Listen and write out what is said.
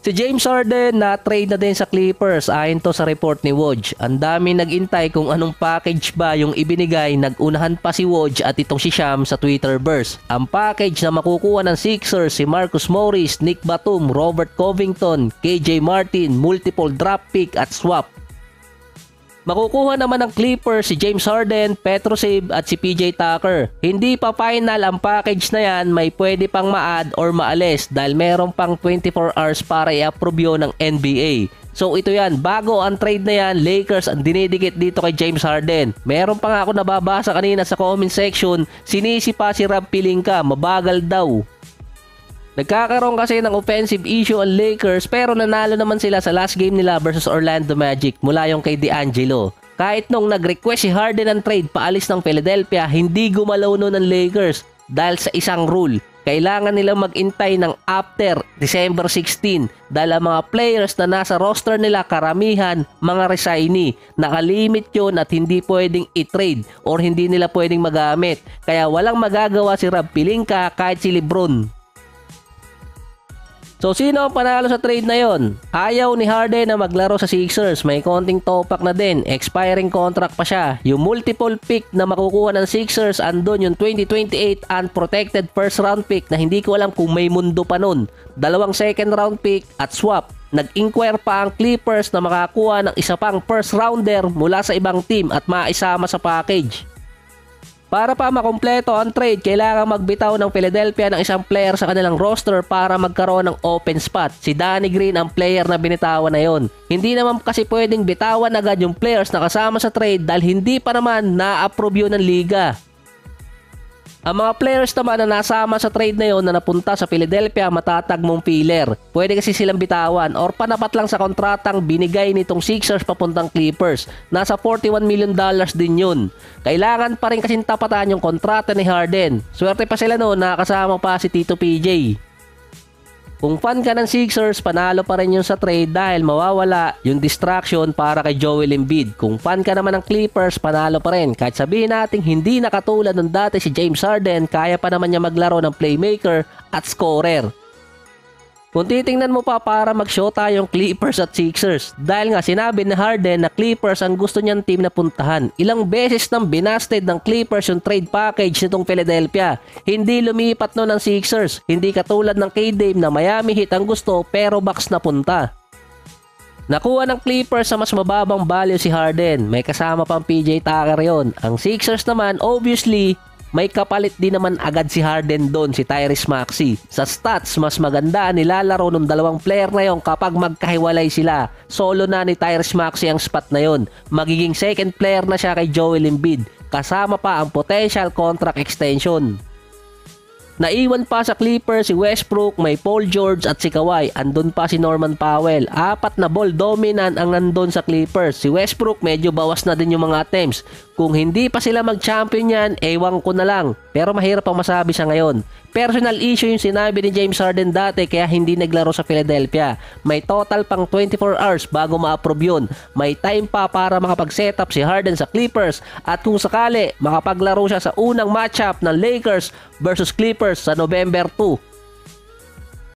Si James Harden na trade na din sa Clippers ayon to sa report ni Woj. Ang dami nag-intay kung anong package ba yung ibinigay, nagunahan pa si Woj at itong si Sham sa Twitterverse. Ang package na makukuha ng Sixers si Marcus Morris, Nick Batum, Robert Covington, KJ Martin, multiple draft pick at swap. Makukuha naman ng Clippers si James Harden, Petrosave at si PJ Tucker. Hindi pa final ang package na yan, may pwede pang ma-add or maalis dahil meron pang 24 hours para i-approve yun ng NBA. So ito yan, bago ang trade na yan, Lakers ang dinidikit dito kay James Harden. Meron pa nga ako nababasa kanina sa comment section, sinisi pa si Rob Pelinka, mabagal daw. Nagkakaroon kasi ng offensive issue ang Lakers pero nanalo naman sila sa last game nila versus Orlando Magic mula yung kay D'Angelo. Kahit nung nag-request si Harden ng trade paalis ng Philadelphia, hindi gumalaw nun ng Lakers dahil sa isang rule. Kailangan nilang mag-intay ng after December 16 dahil ang mga players na nasa roster nila karamihan mga resignee. Nakalimit yun at hindi pwedeng i-trade or hindi nila pwedeng magamit. Kaya walang magagawa si Rob Pelinka kahit si LeBron. So sino ang panalo sa trade na yon? Ayaw ni Harden na maglaro sa Sixers, may konting topak na din, expiring contract pa siya. Yung multiple pick na makukuha ng Sixers, andun yung 2028 unprotected first round pick na hindi ko alam kung may mundo pa nun. 2 second round pick at swap. Nag-inquire pa ang Clippers na makakuha ng isa pang first rounder mula sa ibang team at maisama sa package. Para pa makumpleto ang trade, kailangan magbitaw ng Philadelphia ng isang player sa kanilang roster para magkaroon ng open spot. Si Danny Green ang player na binitawan na yon. Hindi naman kasi pwedeng bitawan agad yung players na kasama sa trade dahil hindi pa naman na-approve yun ng liga. Ang mga players naman na nasama sa trade na yon na napunta sa Philadelphia matatag mong filler. Pwede kasi silang bitawan or panapat lang sa kontratang binigay nitong Sixers papuntang Clippers. Nasa $41 million din yun. Kailangan pa rin kasing tapatan yung kontrata ni Harden. Swerte pa sila noon, nakasama pa si Tito PJ. Kung fan ka ng Sixers, panalo pa rin yun sa trade dahil mawawala yung distraction para kay Joel Embiid. Kung fan ka naman ng Clippers, panalo pa rin. Kahit sabihin natin hindi nakatulad ng dati si James Harden, kaya pa naman niya maglaro ng playmaker at scorer. Kung titingnan mo pa para mag-shota yung Clippers at Sixers dahil nga sinabi ni Harden na Clippers ang gusto niyang team na puntahan. Ilang beses nang binasted ng Clippers yung trade package nitong Philadelphia. Hindi lumipat no ng Sixers. Hindi katulad ng K-Dame na Miami Heat ang gusto pero Bucks na punta. Nakuha ng Clippers sa mas mababang value si Harden. May kasama pang PJ Tucker yon. Ang Sixers naman obviously may kapalit din naman agad si Harden doon, si Tyrese Maxey. Sa stats, mas maganda nilalaro ng dalawang player na yon kapag magkahiwalay sila. Solo na ni Tyrese Maxey ang spot na yon. Magiging second player na siya kay Joel Embiid. Kasama pa ang potential contract extension. Naiwan pa sa Clippers si Westbrook, may Paul George at si Kawhi. Andun pa si Norman Powell. 4 na ball dominant ang nandun sa Clippers. Si Westbrook medyo bawas na din yung mga attempts. Kung hindi pa sila mag-champion yan, ewan ko na lang. Pero mahirap pang masabi siya ngayon. Personal issue yung sinabi ni James Harden dati kaya hindi naglaro sa Philadelphia. May total pang 24 hours bago ma-approve yun. May time pa para makapag-setup si Harden sa Clippers at kung sakali makapaglaro siya sa unang matchup ng Lakers versus Clippers sa November 2.